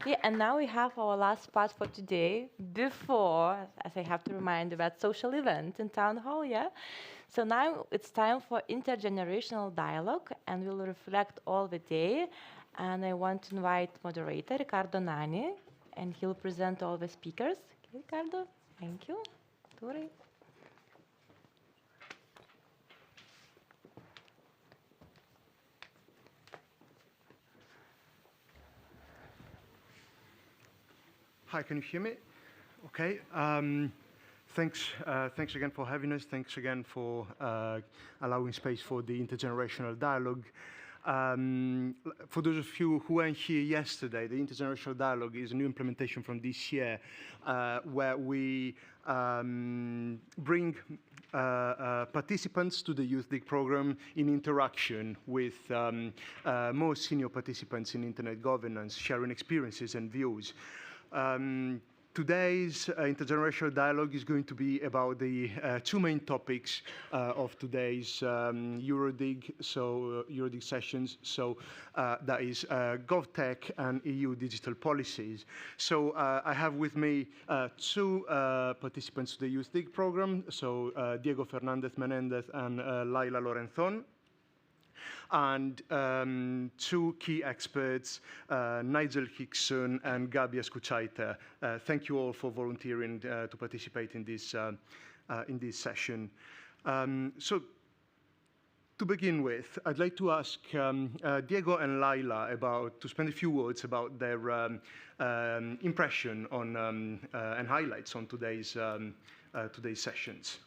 Okay, and now we have our last part for today, before, as I have to remind you, about social event in Town Hall, yeah? So now it's time for intergenerational dialogue, and we'll reflect all the day. And I want to invite moderator Riccardo Nani, and he'll present all the speakers. Okay, Riccardo, thank you. Turi. Hi, can you hear me? Okay. Thanks again for having us. Thanks again for allowing space for the intergenerational dialogue. For those of you who weren't here yesterday, the intergenerational dialogue is a new implementation from this year where we bring participants to the YOUthDIG program in interaction with more senior participants in internet governance, sharing experiences and views. Today's intergenerational dialogue is going to be about the two main topics of today's EuroDIG, EuroDIG sessions. So that is GovTech and EU digital policies. So I have with me two participants to the YOUthDIG program. So Diego Fernandez Menendez and Laila Lorenzon. And two key experts, Nigel Hickson and Gabija Skučaitė. Thank you all for volunteering to participate in this session. So to begin with, I'd like to ask Diego and Laila to spend a few words about their impression on and highlights on today's sessions.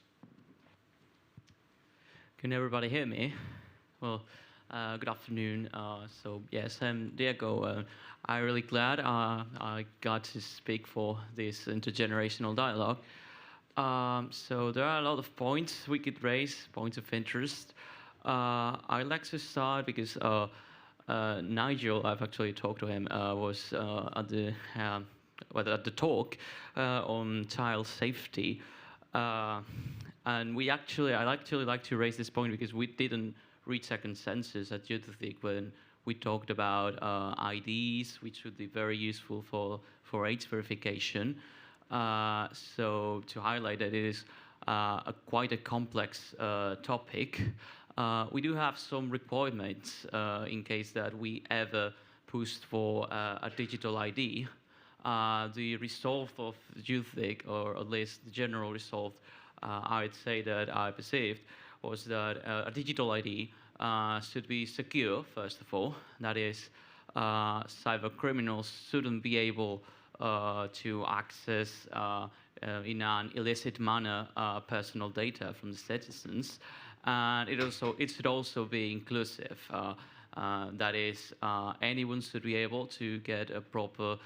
Can everybody hear me? Well, good afternoon. So yes, I'm Diego. I'm really glad I got to speak for this intergenerational dialogue. So there are a lot of points we could raise, points of interest. I'd like to start because Nigel, I've actually talked to him, was at the talk on child safety. And I'd actually like to raise this point because we didn't reach a consensus at YOUthDIG when we talked about IDs, which would be very useful for age verification. So to highlight that it is quite a complex topic, we do have some requirements in case that we ever push for a digital ID. The resolve of YOUthDIG, or at least the general resolve, I'd say that I perceived, was that a digital ID should be secure, first of all. That is, cyber criminals shouldn't be able to access in an illicit manner personal data from the citizens. And it should also be inclusive. That is, anyone should be able to get a proper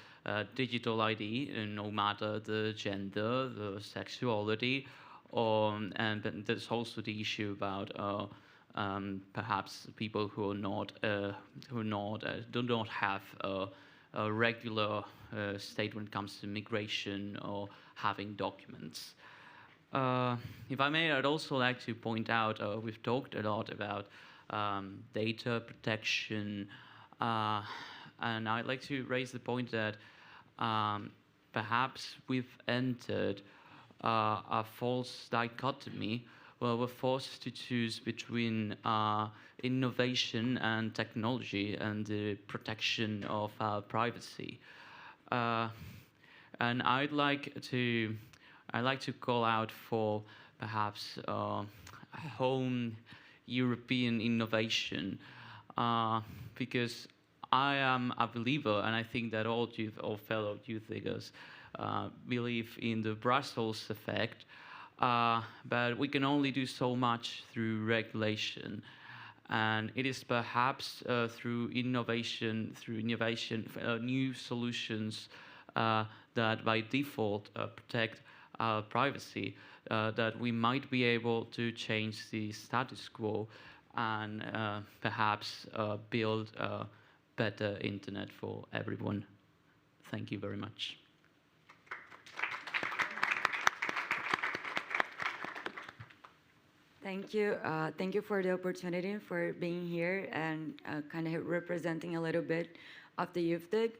digital ID, no matter the gender, the sexuality, and there's also the issue about perhaps people who do not have a regular state when it comes to migration or having documents. If I may, I'd also like to point out we've talked a lot about data protection, and I'd like to raise the point that perhaps we've entered a false dichotomy where we're forced to choose between innovation and technology and the protection of our privacy. And I'd like to call out for perhaps home European innovation, because I am a believer, and I think that all fellow YOUthDIGers believe in the Brussels effect, but we can only do so much through regulation. And it is perhaps through innovation, new solutions that by default protect our privacy, that we might be able to change the status quo and perhaps build a better internet for everyone. Thank you very much. Thank you. Thank you for the opportunity for being here and kind of representing a little bit of the YOUthDIG.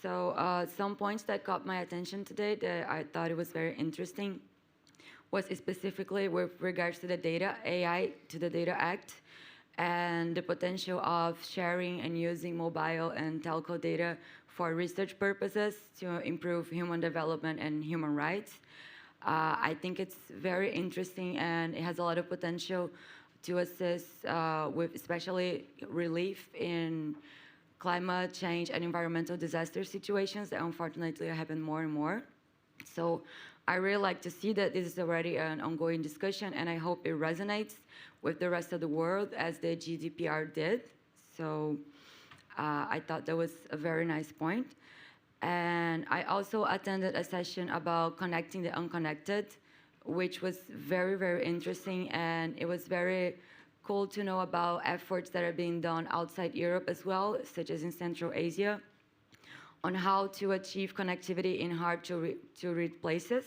So some points that caught my attention today that I thought it was very interesting was specifically with regards to the data, AI to the Data Act, and the potential of sharing and using mobile and telco data for research purposes to improve human development and human rights. I think it's very interesting and it has a lot of potential to assist with especially relief in climate change and environmental disaster situations that unfortunately happen more and more. So I really like to see that this is already an ongoing discussion, and I hope it resonates with the rest of the world as the GDPR did. So I thought that was a very nice point. And I also attended a session about connecting the unconnected, which was very, very interesting, and it was very cool to know about efforts that are being done outside Europe as well, such as in Central Asia, on how to achieve connectivity in hard-to-reach places.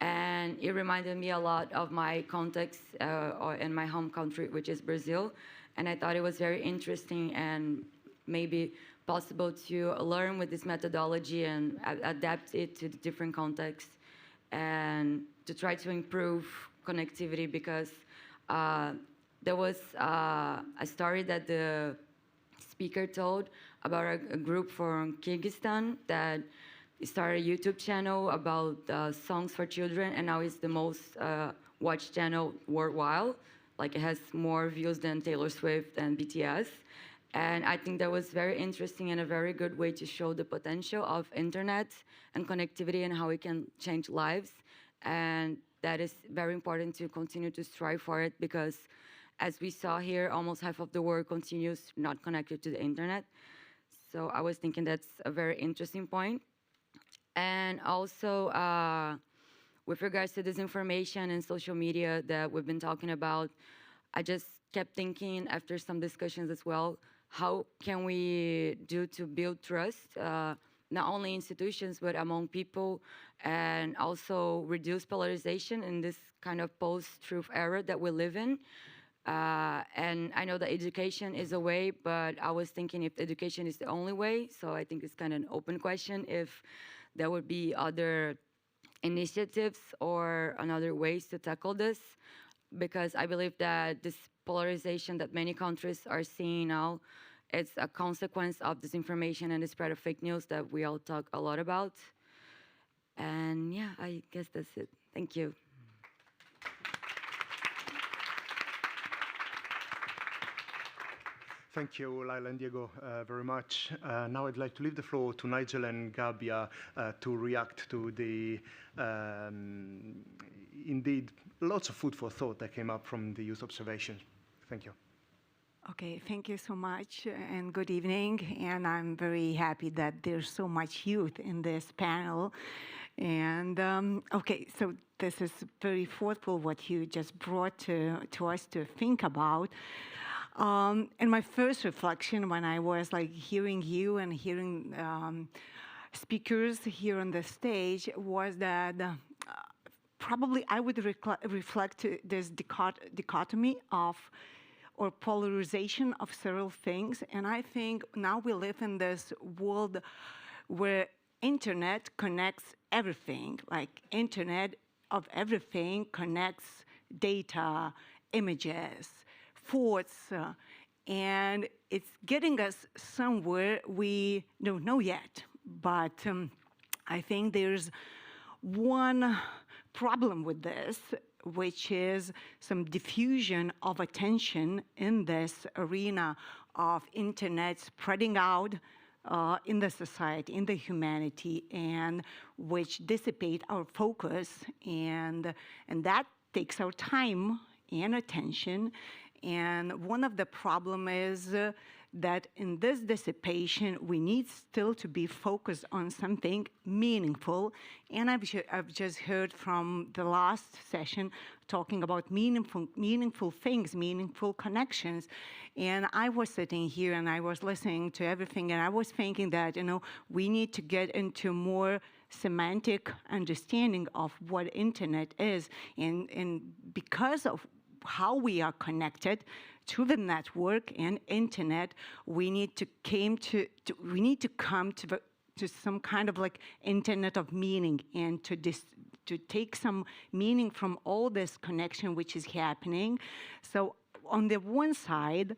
And it reminded me a lot of my context in my home country, which is Brazil. And I thought it was very interesting and maybe possible to learn with this methodology and adapt it to the different contexts and to try to improve connectivity, because there was a story that the speaker told about a group from Kyrgyzstan that started a YouTube channel about songs for children, and now it's the most watched channel worldwide. Like, it has more views than Taylor Swift and BTS. And I think that was very interesting and a very good way to show the potential of internet and connectivity and how it can change lives. And that is very important to continue to strive for it, because as we saw here, almost half of the world continues not connected to the internet. So I was thinking that's a very interesting point. And also, with regards to disinformation and social media that we've been talking about, I just kept thinking after some discussions as well, how can we do to build trust, not only institutions, but among people, and also reduce polarization in this kind of post-truth era that we live in. And I know that education is a way, but I was thinking if education is the only way, so I think it's kind of an open question if there would be other initiatives or another ways to tackle this, because I believe that this polarization that many countries are seeing now, it's a consequence of disinformation and the spread of fake news that we all talk a lot about. And yeah, I guess that's it. Thank you. Thank you, Laila and Diego, very much. Now I'd like to leave the floor to Nigel and Gabija to react to the, indeed, lots of food for thought that came up from the youth observations. Thank you. Okay, thank you so much, and good evening. And I'm very happy that there's so much youth in this panel. And okay, so this is very thoughtful what you just brought to us to think about. And my first reflection when I was like hearing you and hearing speakers here on the stage was that probably I would reflect this dichotomy of, or polarization of several things. And I think now we live in this world where internet connects everything, like internet of everything connects data, images, thoughts, and it's getting us somewhere we don't know yet. But I think there's one problem with this, which is some diffusion of attention in this arena of internet spreading out in the society, in the humanity, and which dissipate our focus, and that takes our time and attention. And one of the problem is that in this dissipation, we need still to be focused on something meaningful. And I've just heard from the last session talking about meaningful things, meaningful connections. And I was sitting here and I was listening to everything, and I was thinking that, you know, we need to get into more semantic understanding of what internet is. And because of how we are connected to the network and internet, we need to come to to some kind of like internet of meaning, and to take some meaning from all this connection which is happening. So on the one side,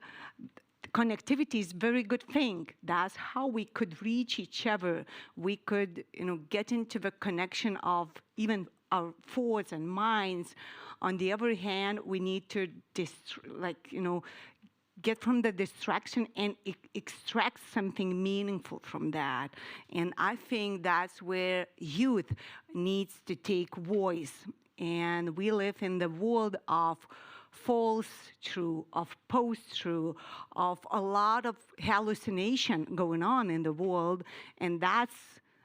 connectivity is a very good thing. That's how we could reach each other. We could, get into the connection of even our thoughts and minds. On the other hand, we need to get from the distraction and extract something meaningful from that. And I think that's where youth needs to take voice. And we live in the world of false true, of post-true, of a lot of hallucination going on in the world. And that's,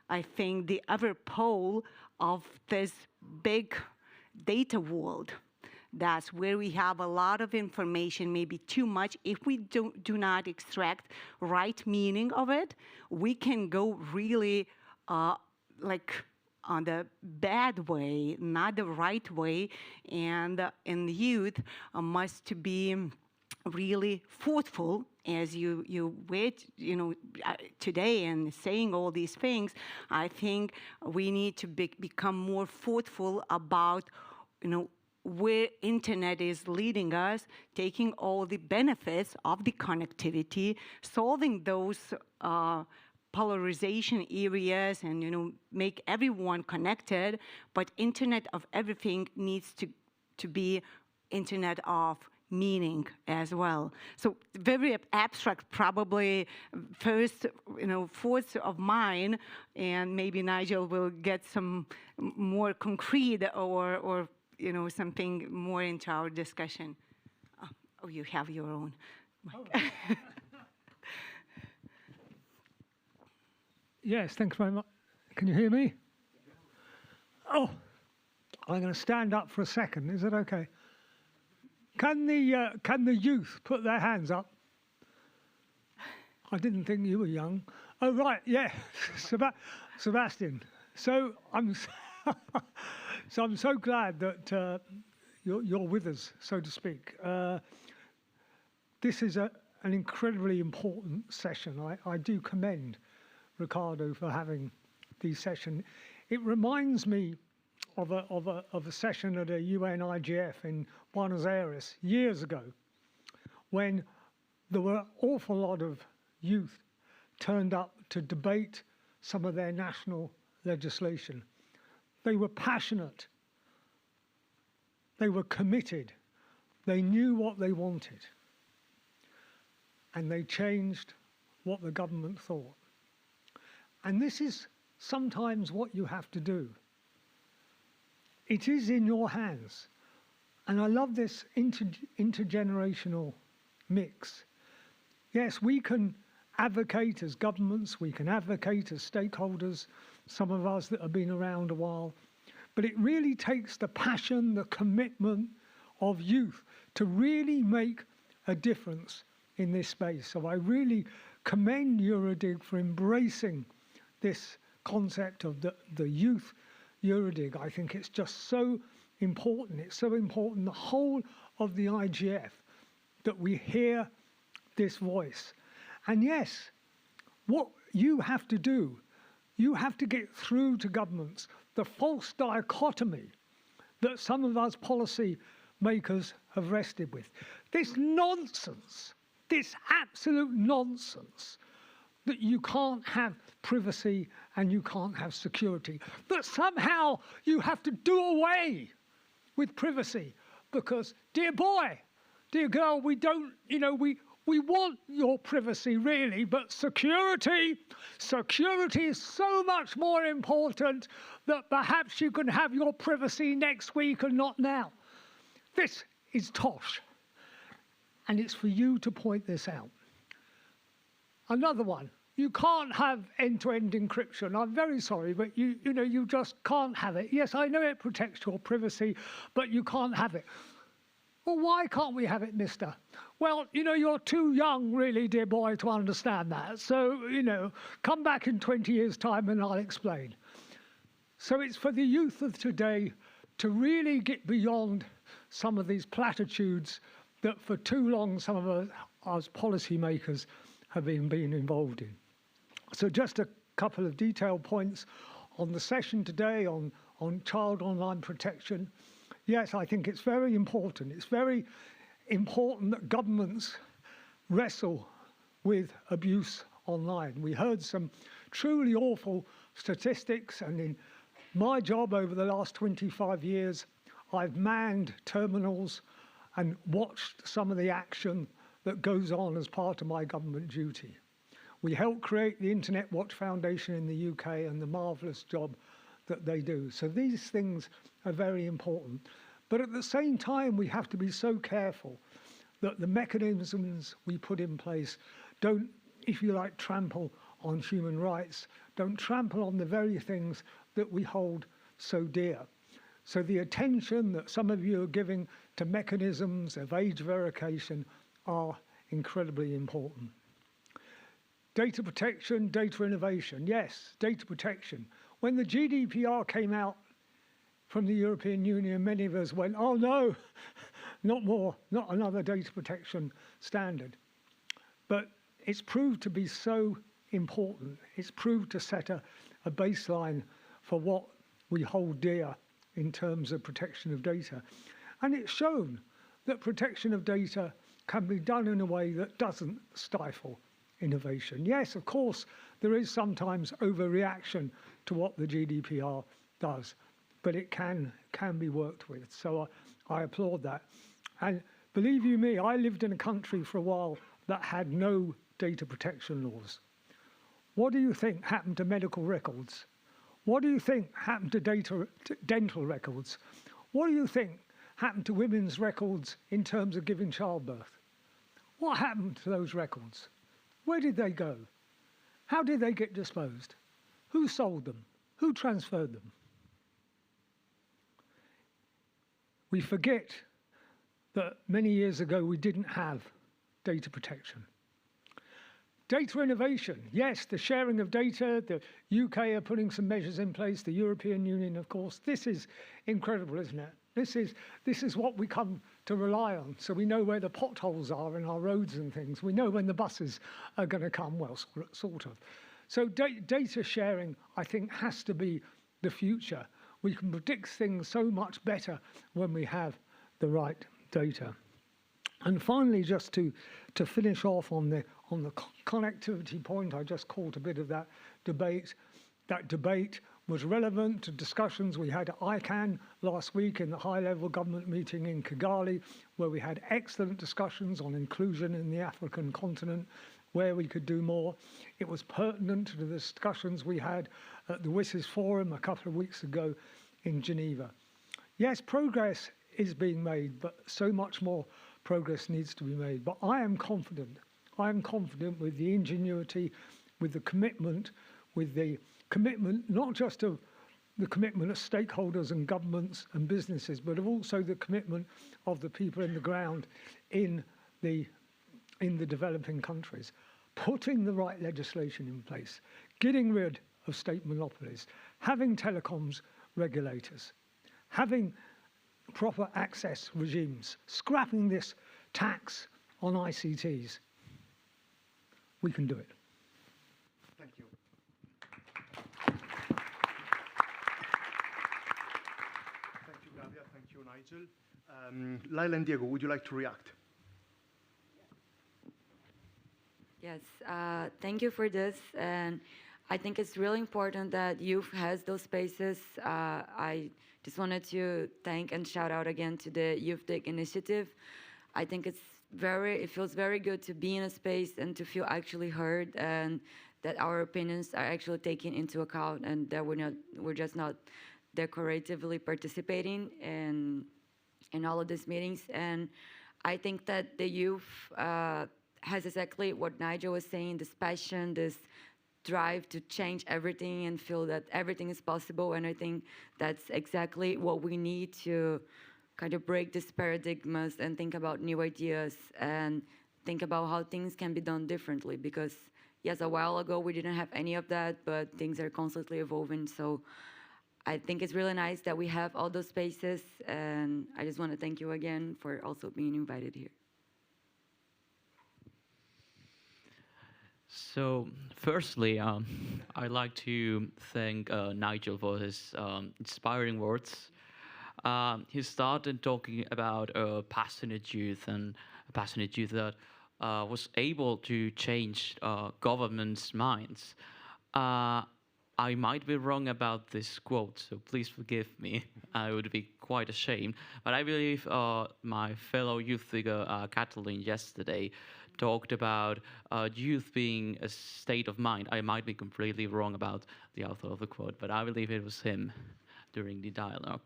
I think, the other pole of this big data world. That's where we have a lot of information, maybe too much. If we do not extract right meaning of it, we can go really on the bad way, not the right way. And the youth must be really thoughtful, as you wait, today and saying all these things. I think we need to become more thoughtful about, where internet is leading us, taking all the benefits of the connectivity, solving those polarization areas, and make everyone connected. But internet of everything needs to be internet of meaning as well. So very abstract, probably first thoughts of mine, and maybe Nigel will get some more concrete or something more into our discussion. Oh, you have your own mic. Yes, thanks very much. Can you hear me? Oh, I'm going to stand up for a second. Is that okay? Can the youth put their hands up? I didn't think you were young. Oh, right, yeah, Sebastian. So I'm so glad that you're with us, so to speak. This is an incredibly important session. I do commend Ricardo for having these sessions. It reminds me of a session at a UN IGF in Buenos Aires years ago, when there were an awful lot of youth turned up to debate some of their national legislation. They were passionate. They were committed. They knew what they wanted. And they changed what the government thought. And this is sometimes what you have to do. It is in your hands. And I love this intergenerational mix. Yes, we can advocate as governments, we can advocate as stakeholders, some of us that have been around a while, but it really takes the passion, the commitment of youth to really make a difference in this space. So I really commend EuroDIG for embracing this concept of the youth EuroDIG. I think it's just so important. It's so important, the whole of the IGF, that we hear this voice. And yes, what you have to do, you have to get through to governments the false dichotomy that some of us policy makers have rested with. This nonsense, this absolute nonsense, that you can't have privacy and you can't have security, that somehow you have to do away with privacy because, dear boy, dear girl, we don't, we want your privacy really, but security is so much more important that perhaps you can have your privacy next week and not now. This is tosh, and it's for you to point this out. Another one. You can't have end-to-end encryption. I'm very sorry, but you just can't have it. Yes, I know it protects your privacy, but you can't have it. Well, why can't we have it, mister? Well, you're too young, really, dear boy, to understand that. So, come back in 20 years' time and I'll explain. So it's for the youth of today to really get beyond some of these platitudes that for too long some of us policymakers have been involved in. So just a couple of detailed points on the session today on child online protection. Yes, I think it's very important. It's very important that governments wrestle with abuse online. We heard some truly awful statistics, and in my job over the last 25 years, I've manned terminals and watched some of the action that goes on as part of my government duty. We helped create the Internet Watch Foundation in the UK and the marvellous job that they do. So these things are very important. But at the same time, we have to be so careful that the mechanisms we put in place don't, if you like, trample on human rights, don't trample on the very things that we hold so dear. So the attention that some of you are giving to mechanisms of age verification are incredibly important. Data protection, data innovation. Yes, data protection. When the GDPR came out from the European Union, many of us went, oh no, not more, not another data protection standard. But it's proved to be so important. It's proved to set a baseline for what we hold dear in terms of protection of data. And it's shown that protection of data can be done in a way that doesn't stifle innovation. Yes, of course, there is sometimes overreaction to what the GDPR does, but it can be worked with. So I applaud that. And believe you me, I lived in a country for a while that had no data protection laws. What do you think happened to medical records? What do you think happened to dental records? What do you think happened to women's records in terms of giving childbirth? What happened to those records? Where did they go? How did they get disposed? Who sold them? Who transferred them? We forget that many years ago we didn't have data protection. Data innovation, yes, the sharing of data, the UK are putting some measures in place, the European Union, of course. This is incredible, isn't it? This is what we come to rely on. So we know where the potholes are in our roads and things. We know when the buses are going to come, well, sort of. So data sharing, I think, has to be the future. We can predict things so much better when we have the right data. And finally, just to finish off on the connectivity point, I just caught a bit of that debate. That debate was relevant to discussions we had at ICANN last week in the high-level government meeting in Kigali, where we had excellent discussions on inclusion in the African continent, where we could do more. It was pertinent to the discussions we had at the WSIS Forum a couple of weeks ago in Geneva. Yes, progress is being made, but so much more progress needs to be made. But I am confident. I am confident with the ingenuity, with the commitment, not just of the commitment of stakeholders and governments and businesses, but of also the commitment of the people in the ground in the developing countries, putting the right legislation in place, getting rid of state monopolies, having telecoms regulators, having proper access regimes, scrapping this tax on ICTs. We can do it. Thank you. Thank you, Gabija. Thank you, Nigel. Laila and Diego, would you like to react? Yes, thank you for this. And I think it's really important that youth has those spaces. I just wanted to thank and shout out again to the YOUthDIG initiative. I think it feels very good to be in a space and to feel actually heard, and that our opinions are actually taken into account, and that we're just not decoratively participating in all of these meetings. And I think that the youth has exactly what Nigel was saying, this passion, this drive to change everything and feel that everything is possible. And I think that's exactly what we need to kind of break these paradigms and think about new ideas and think about how things can be done differently. Because yes, a while ago we didn't have any of that, but things are constantly evolving. So I think it's really nice that we have all those spaces, and I just want to thank you again for also being invited here. So, firstly, I'd like to thank Nigel for his inspiring words. He started talking about a passionate youth and a passionate youth that was able to change governments' minds. I might be wrong about this quote, so please forgive me. I would be quite ashamed. But I believe my fellow youth figure, Katalin, yesterday talked about youth being a state of mind. I might be completely wrong about the author of the quote, but I believe it was him during the dialogue.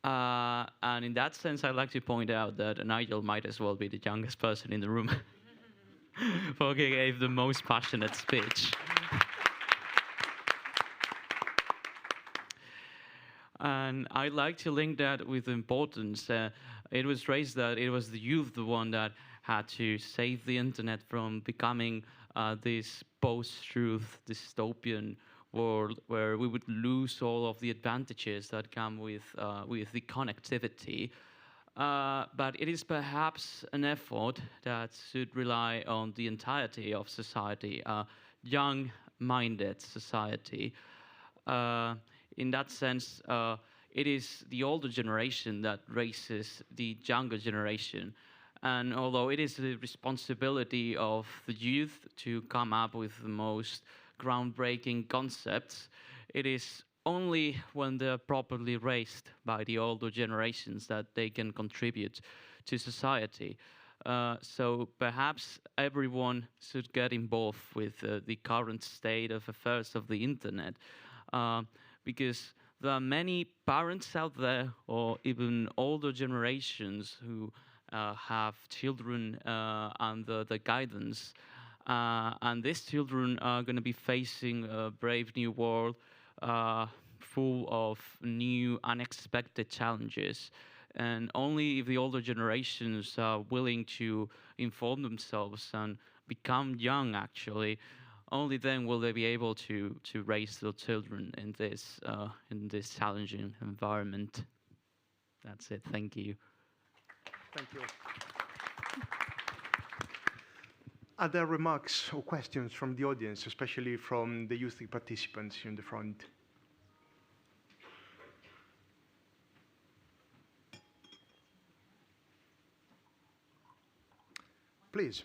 And in that sense, I'd like to point out that Nigel might as well be the youngest person in the room, for he gave the most passionate speech. And I'd like to link that with importance. It was raised that it was the youth, the one that had to save the internet from becoming this post-truth dystopian world where we would lose all of the advantages that come with the connectivity. But it is perhaps an effort that should rely on the entirety of society, a young-minded society. In that sense, it is the older generation that raises the younger generation. And although it is the responsibility of the youth to come up with the most groundbreaking concepts, it is only when they're properly raised by the older generations that they can contribute to society. So perhaps everyone should get involved with the current state of affairs of the internet. Because there are many parents out there, or even older generations, who have children under the guidance. And these children are going to be facing a brave new world full of new, unexpected challenges. And only if the older generations are willing to inform themselves and become young, actually, only then will they be able to raise their children in this challenging environment. That's it. Thank you. Thank you. Are there remarks or questions from the audience, especially from the YOUthDIG participants in the front? Please.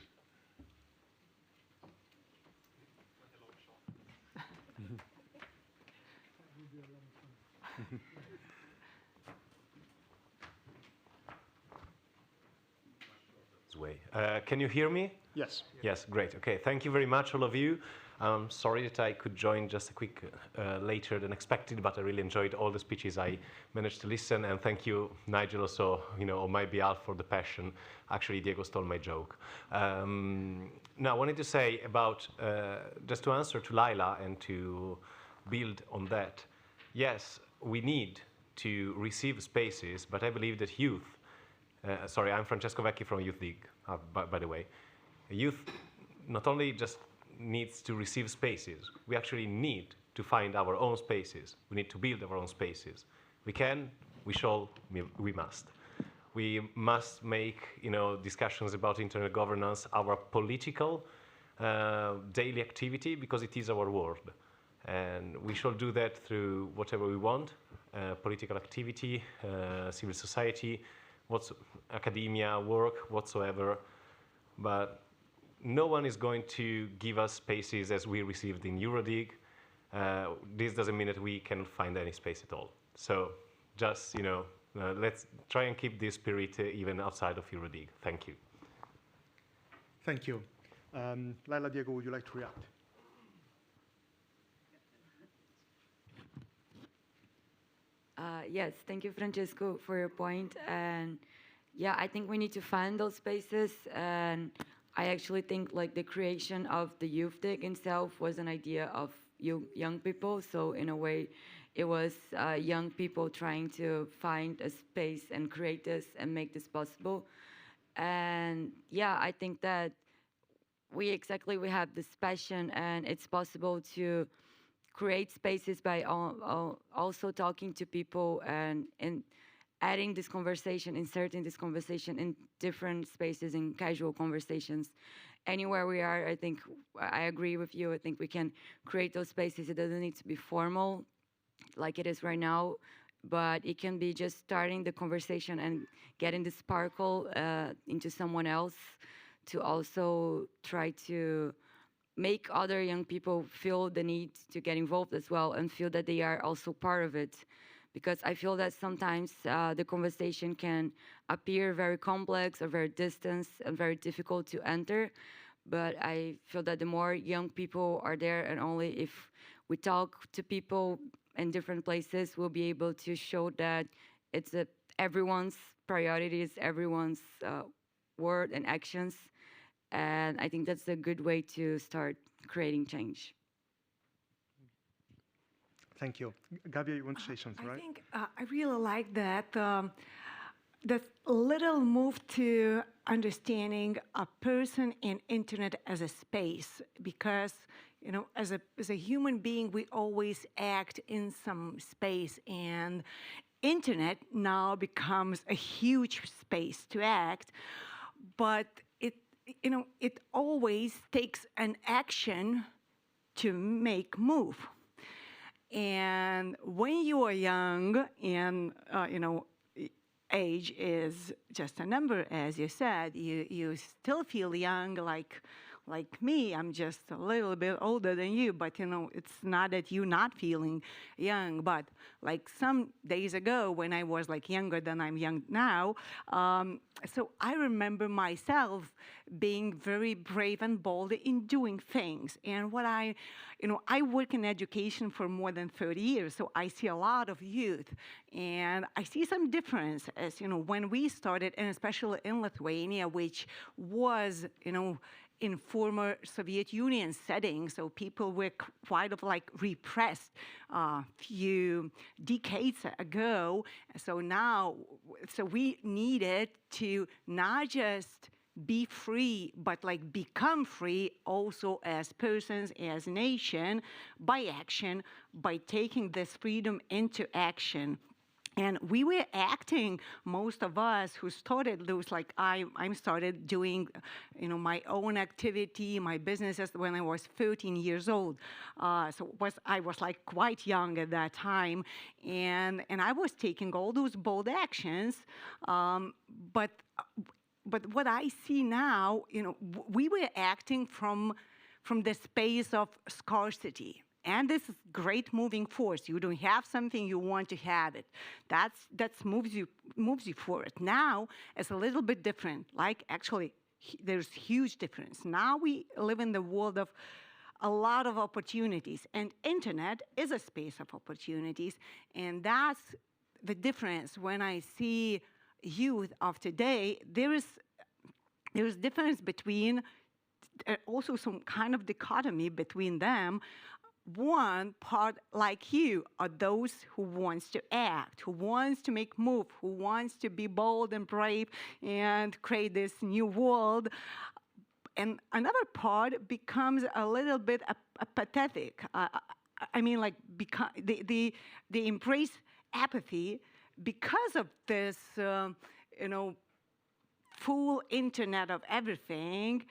Way. Can you hear me? Yes. Yes, great. Okay, thank you very much, all of you. Sorry that I could join just a quick later than expected, but I really enjoyed all the speeches I managed to listen, and thank you, Nigel, also, on my behalf for the passion. Actually, Diego stole my joke. Now, I wanted to say about, just to answer to Laila and to build on that, yes, we need to receive spaces, but I believe that youth, sorry, I'm Francesco Vecchi from YOUthDIG, by the way. Youth not only just needs to receive spaces, we actually need to find our own spaces. We need to build our own spaces. We can, we shall, we must. We must make, discussions about internet governance our political daily activity, because it is our world. And we shall do that through whatever we want, political activity, civil society, academia, work, whatsoever, but no one is going to give us spaces as we received in EuroDIG. This doesn't mean that we can find any space at all. So just, let's try and keep this spirit even outside of EuroDIG. Thank you. Thank you. Laila, Diego, would you like to react? Yes, thank you, Francesco, for your point. And yeah, I think we need to find those spaces. And I actually think like the creation of the YOUthDIG itself was an idea of young people. So in a way, it was young people trying to find a space and create this and make this possible. And yeah, I think that we have this passion, and it's possible to create spaces by also talking to people and adding this conversation, inserting this conversation in different spaces, in casual conversations. anywhere we are, I think I agree with you. I think we can create those spaces. It doesn't need to be formal like it is right now, but it can be just starting the conversation and getting the sparkle into someone else to also try to make other young people feel the need to get involved as well and feel that they are also part of it. Because I feel that sometimes the conversation can appear very complex or very distant and very difficult to enter. But I feel that the more young people are there, and only if we talk to people in different places, we'll be able to show that it's everyone's priorities, everyone's word and actions. And I think that's a good way to start creating change. Thank you. Gabija, you want to say something, right? I think I really like that that little move to understanding a person and internet as a space, because as a human being, we always act in some space, and internet now becomes a huge space to act, but it always takes an action to make move. And when you are young, and age is just a number, as you said, you still feel young, like me. I'm just a little bit older than you, but it's not that you're not feeling young. But like some days ago, when I was like younger than I'm young now, so I remember myself being very brave and bold in doing things. And what I work in education for more than 30 years, so I see a lot of youth, and I see some difference as when we started, and especially in Lithuania, which was in former Soviet Union setting, so people were quite repressed a few decades ago. So now, we needed to not just be free, but become free also as persons, as nation, by action, by taking this freedom into action. And we were acting, most of us who started those, I started doing, my own activity, my businesses when I was 13 years old. So I was quite young at that time, and I was taking all those bold actions. But what I see now, we were acting from the space of scarcity. And this is great moving force. You don't have something, you want to have it. That moves you forward. Now, it's a little bit different. Actually, there's huge difference. Now we live in the world of a lot of opportunities, and internet is a space of opportunities. And that's the difference. When I see youth of today, there's difference between, also some kind of dichotomy between them. One part, like you, are those who wants to act, who wants to make move, who wants to be bold and brave and create this new world. And another part becomes a little bit apathetic. I mean, they embrace apathy because of this, full internet of everything,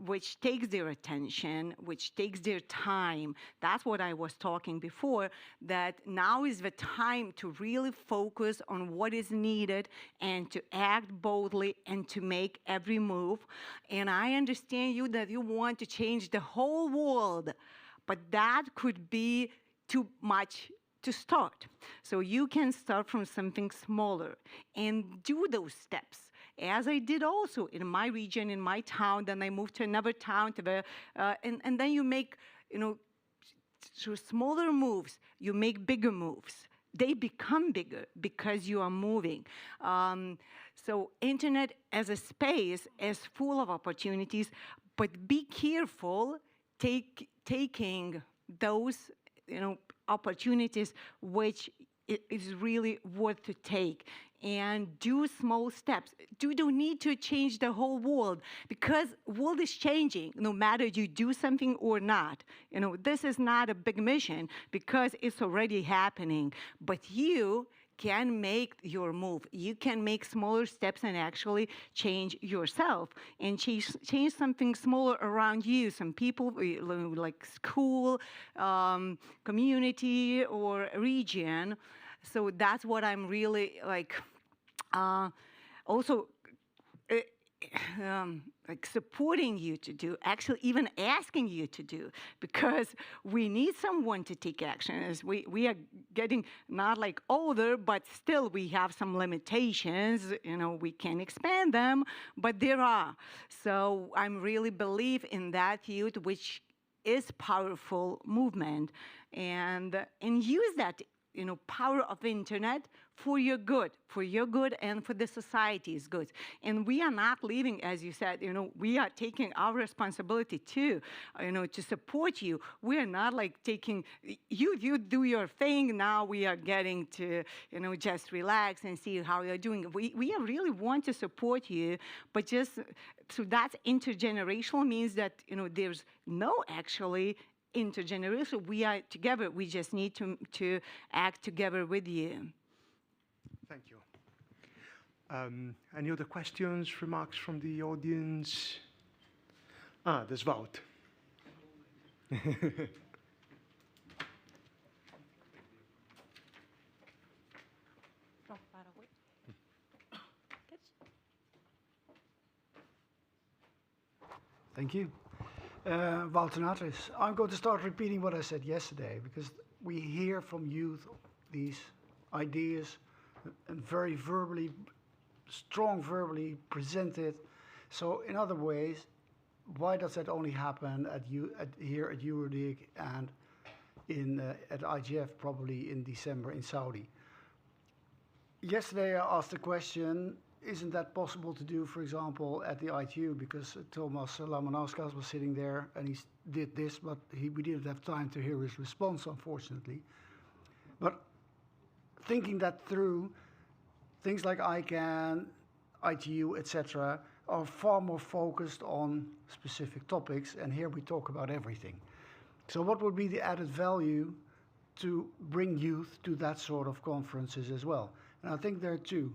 which takes their attention, which takes their time. That's what I was talking before, that now is the time to really focus on what is needed and to act boldly and to make every move. And I understand you that you want to change the whole world, but that could be too much to start. So you can start from something smaller and do those steps, as I did also in my region, in my town. Then I moved to another town, and then you make, through smaller moves, you make bigger moves. They become bigger because you are moving. So internet as a space is full of opportunities, but be careful taking those, opportunities which is really worth to take, and do small steps. You don't need to change the whole world, because world is changing no matter you do something or not. This is not a big mission because it's already happening, but you can make your move. You can make smaller steps and actually change yourself and change something smaller around you. Some people, like school, community, or region. So that's what I'm really like. Also, like supporting you to do, actually even asking you to do, because we need someone to take action. As we are getting not like older, but still we have some limitations. You know, we can expand them, but there are. So I'm really believe in that youth, which is powerful movement, and use that power of internet for your good and for the society's good. And we are not leaving, as you said, we are taking our responsibility too, to support you. We are not like taking, you do your thing, now we are getting to, just relax and see how you're doing. We really want to support you, but just, so that's intergenerational means that, there's no actually intergenerational. We are together. We just need to act together with you. Thank you. Any other questions, remarks from the audience? There's Wout. From far away. Good. Thank you. Wout, I'm going to start repeating what I said yesterday, because we hear from youth these ideas and very strong verbally presented. So in other ways, why does that only happen here at EuroDIG and at IGF probably in December in Saudi? Yesterday I asked the question, isn't that possible to do, for example, at the ITU? Because Thomas Lamanauskas was sitting there and he did this, but we didn't have time to hear his response, unfortunately. But thinking that through, things like ICANN, ITU, etc., are far more focused on specific topics, and here we talk about everything. So what would be the added value to bring youth to that sort of conferences as well? And I think there are two.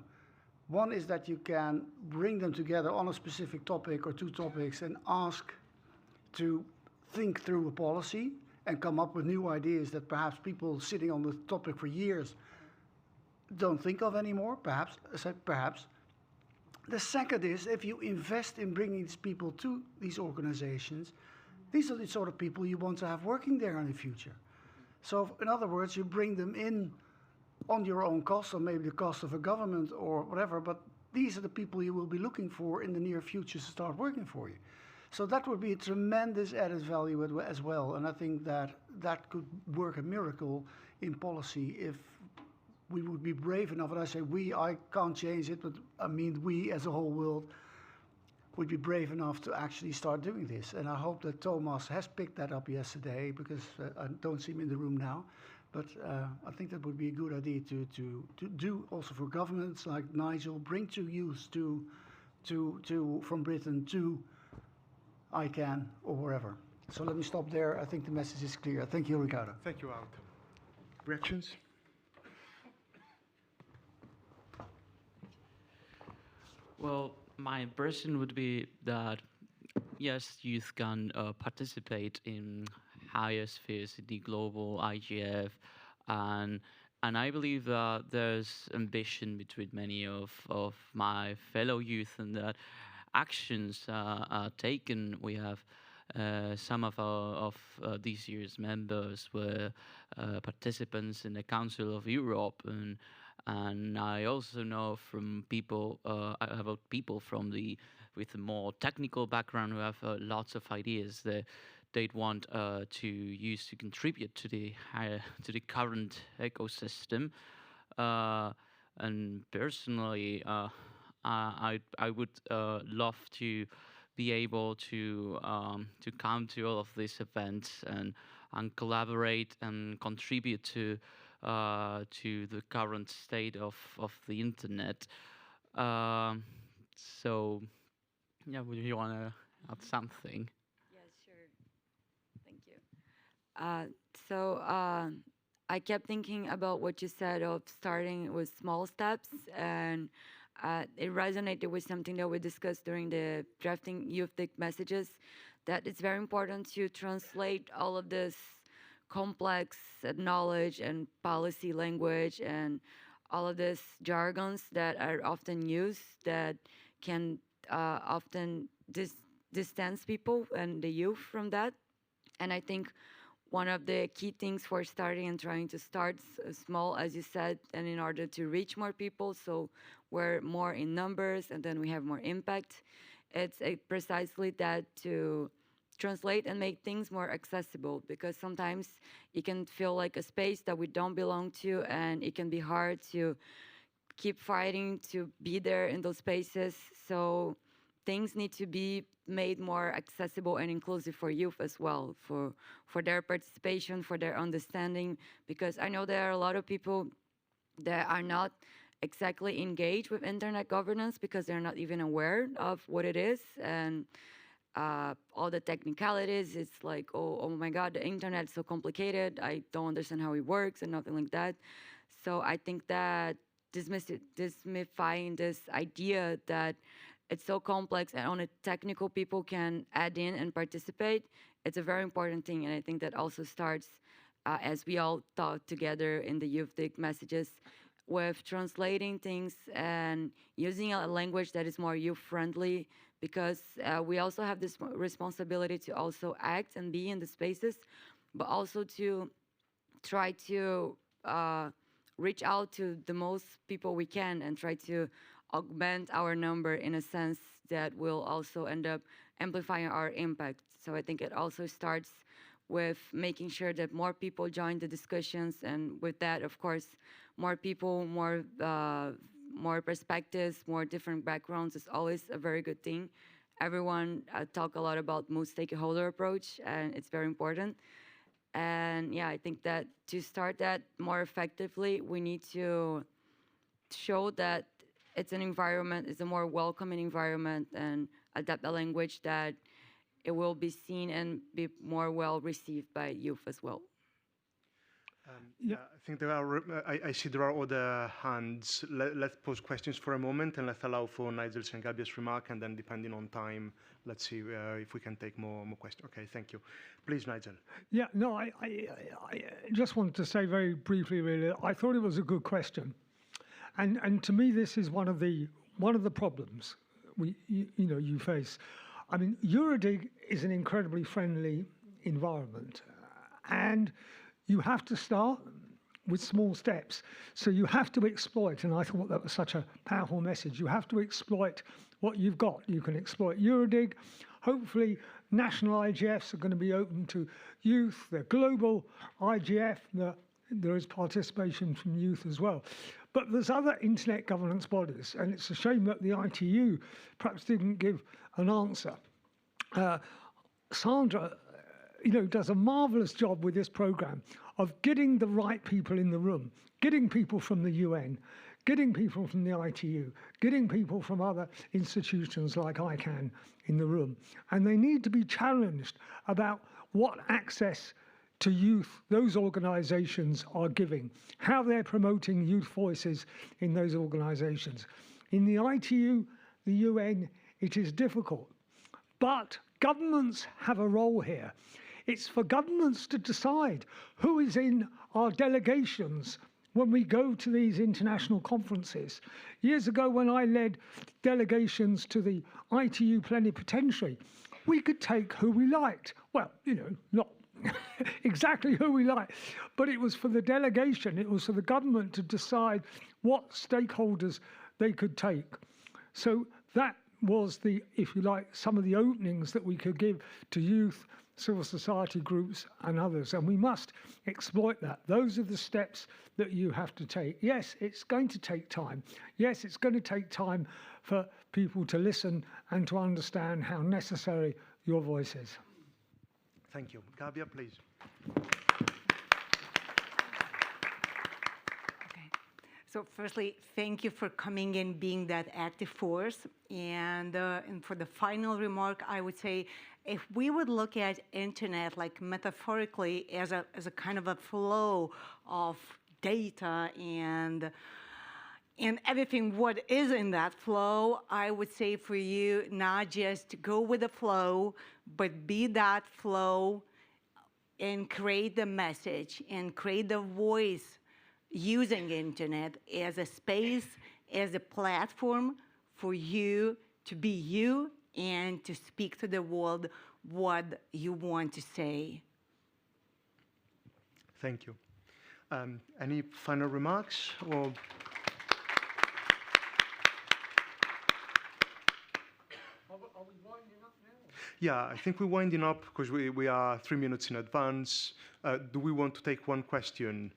One is that you can bring them together on a specific topic or two topics and ask to think through a policy and come up with new ideas that perhaps people sitting on the topic for years don't think of anymore, perhaps. The second is, if you invest in bringing these people to these organizations, these are the sort of people you want to have working there in the future. So in other words, you bring them in on your own cost, or maybe the cost of a government or whatever, but these are the people you will be looking for in the near future to start working for you. So that would be a tremendous added value as well, and I think that that could work a miracle in policy if we would be brave enough, and I say we, I can't change it, but I mean we as a whole world would be brave enough to actually start doing this. And I hope that Thomas has picked that up yesterday, because I don't see him in the room now. But I think that would be a good idea to do also for governments like Nigel, bring to youth from Britain to ICANN or wherever. So let me stop there. I think the message is clear. Thank you, Ricardo. Thank you, Wout. Reactions? Well, my impression would be that, yes, youth can participate in higher spheres in the global IGF, and I believe that there's ambition between many of my fellow youth, and that actions are taken. We have some of this year's members were participants in the Council of Europe, and I also know from people about people from with a more technical background who have lots of ideas that they'd want to use to contribute to the current ecosystem. And personally, I would love to be able to come to all of these events and collaborate and contribute to the current state of the internet. So, yeah, would you want to add something? Yeah, sure. Thank you. So I kept thinking about what you said of starting with small steps, and it resonated with something that we discussed during the drafting YOUthDIG messages, that it's very important to translate all of this complex knowledge and policy language and all of these jargons that are often used that can often distance people and the youth from that. And I think one of the key things for starting and trying to start small, as you said, and in order to reach more people, so we're more in numbers and then we have more impact, it's precisely that, to translate and make things more accessible, because sometimes it can feel like a space that we don't belong to, and it can be hard to keep fighting to be there in those spaces. So things need to be made more accessible and inclusive for youth as well, for their participation, for their understanding, because I know there are a lot of people that are not exactly engaged with internet governance because they're not even aware of what it is, and all the technicalities. It's like, oh my God, the internet is so complicated. I don't understand how it works and nothing like that. So I think that dismythifying this idea that it's so complex and only technical people can add in and participate, it's a very important thing. And I think that also starts, as we all thought together in the YOUthDIG messages, with translating things and using a language that is more youth-friendly, because we also have this responsibility to also act and be in the spaces, but also to try to reach out to the most people we can and try to augment our number in a sense that will also end up amplifying our impact. So I think it also starts with making sure that more people join the discussions, and with that, of course, more people, more perspectives, more different backgrounds is always a very good thing. Everyone talk a lot about multi-stakeholder approach, and it's very important. And yeah, I think that to start that more effectively, we need to show that it's an environment, it's a more welcoming environment, and adapt a language that it will be seen and be more well received by youth as well. Yeah, I think there are. I see there are other hands. Let's pose questions for a moment, and let's allow for Nigel's and Gabija's remark, and then depending on time, let's see if we can take more questions. Okay, thank you. Please, Nigel. Yeah, no, I just wanted to say very briefly, really, I thought it was a good question, and to me, this is one of the problems you face. I mean, EuroDIG is an incredibly friendly environment, and you have to start with small steps. So you have to exploit, and I thought that was such a powerful message. You have to exploit what you've got. You can exploit EuroDIG. Hopefully, national IGFs are going to be open to youth. The global IGF, there is participation from youth as well. But there's other internet governance bodies, and it's a shame that the ITU perhaps didn't give an answer. Sandra, does a marvelous job with this program of getting the right people in the room, getting people from the UN, getting people from the ITU, getting people from other institutions like ICANN in the room. And they need to be challenged about what access to youth those organizations are giving, how they're promoting youth voices in those organizations. In the ITU, the UN, it is difficult. But governments have a role here. It's for governments to decide who is in our delegations when we go to these international conferences. Years ago, when I led delegations to the ITU plenipotentiary, we could take who we liked. Well, not exactly who we liked, but it was for the delegation, it was for the government to decide what stakeholders they could take. So that was if you like, some of the openings that we could give to youth, civil society groups and others, and we must exploit that. Those are the steps that you have to take. Yes, it's going to take time. Yes, it's going to take time for people to listen and to understand how necessary your voice is. Thank you. Gabija, please. So firstly, thank you for coming and being that active force. And for the final remark, I would say if we would look at internet like metaphorically as a kind of a flow of data and everything what is in that flow, I would say for you, not just go with the flow, but be that flow and create the message and create the voice using internet as a space, as a platform for you to be you and to speak to the world what you want to say. Thank you. Any final remarks? Or Are we winding up now? yeah, I think we're winding up because we are 3 minutes in advance. Do we want to take one question?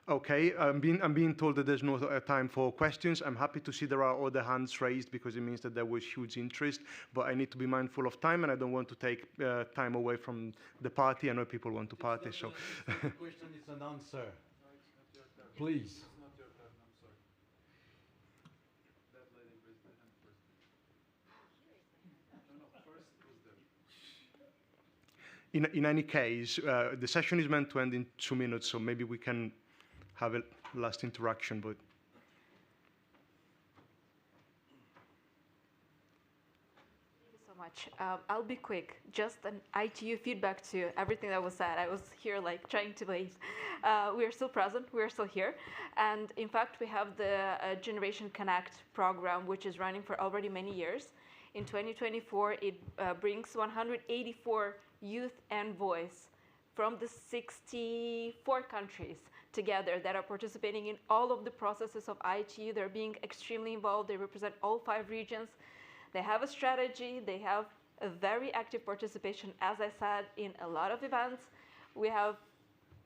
Okay, I'm being told that there's no time for questions. I'm happy to see there are other hands raised because it means that there was huge interest, but I need to be mindful of time and I don't want to take time away from the party. I know people want to party, so. It's not a question, it's an answer. No, it's not your turn. Please. It's not your turn, I'm sorry. That lady raised the hand first. No, first was them. In any case, the session is meant to end in 2 minutes, so maybe we can have a last interaction, but. Thank you so much. I'll be quick. Just an ITU feedback to everything that was said. I was here like trying to wait. We are still present. We are still here. And in fact, we have the Generation Connect program, which is running for already many years. In 2024, it brings 184 youth envoys from the 64 countries together that are participating in all of the processes of ITU. They're being extremely involved. They represent all 5 regions. They have a strategy. They have a very active participation, as I said, in a lot of events. We have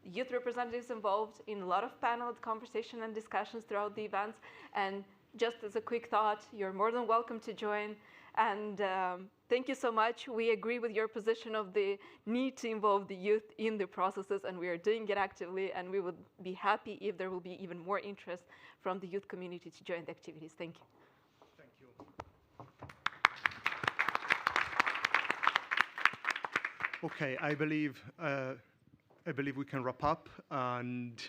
youth representatives involved in a lot of panel conversation and discussions throughout the events. And just as a quick thought, you're more than welcome to join. And thank you so much. We agree with your position of the need to involve the youth in the processes, and we are doing it actively, and we would be happy if there will be even more interest from the youth community to join the activities. Thank you. Thank you. Okay, I believe we can wrap up, and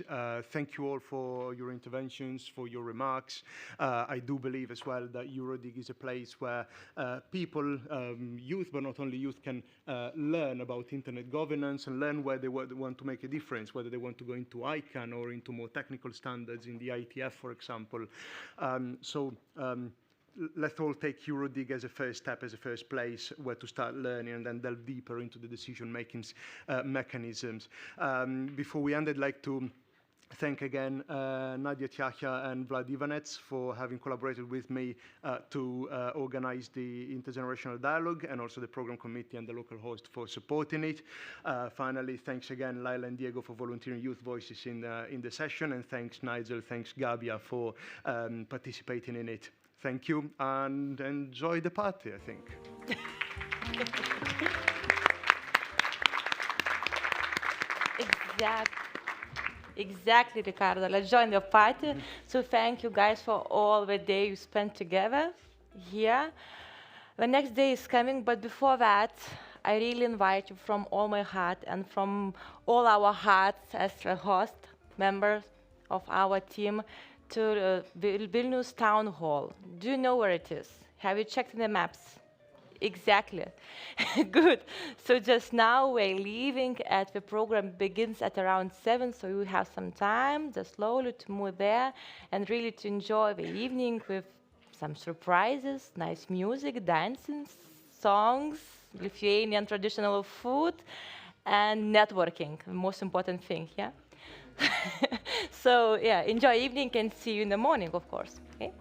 thank you all for your interventions, for your remarks. I do believe as well that EuroDIG is a place where people, youth, but not only youth, can learn about internet governance and learn where they want to make a difference, whether they want to go into ICANN or into more technical standards in the ITF, for example. Let's all take EuroDIG as a first step, as a first place where to start learning and then delve deeper into the decision-making mechanisms. Before we end, I'd like to thank again Nadia Tjahja and Vlad Ivanets for having collaborated with me to organize the Intergenerational Dialogue, and also the program committee and the local host for supporting it. Finally, thanks again Laila and Diego for volunteering youth voices in the session, and thanks Nigel, thanks Gabija for participating in it. Thank you, and enjoy the party, I think. Exactly, Ricardo. Let's join the party. So thank you guys for all the day you spent together here. The next day is coming, but before that, I really invite you from all my heart and from all our hearts as a host, members of our team, to Vilnius Town Hall. Do you know where it is? Have you checked the maps? Exactly. Good. So just now we're leaving, the program begins at around 7, so you have some time just slowly to move there and really to enjoy the evening with some surprises, nice music, dancing, songs, Lithuanian traditional food, and networking, the most important thing, yeah? So yeah, enjoy evening and see you in the morning, of course. Okay?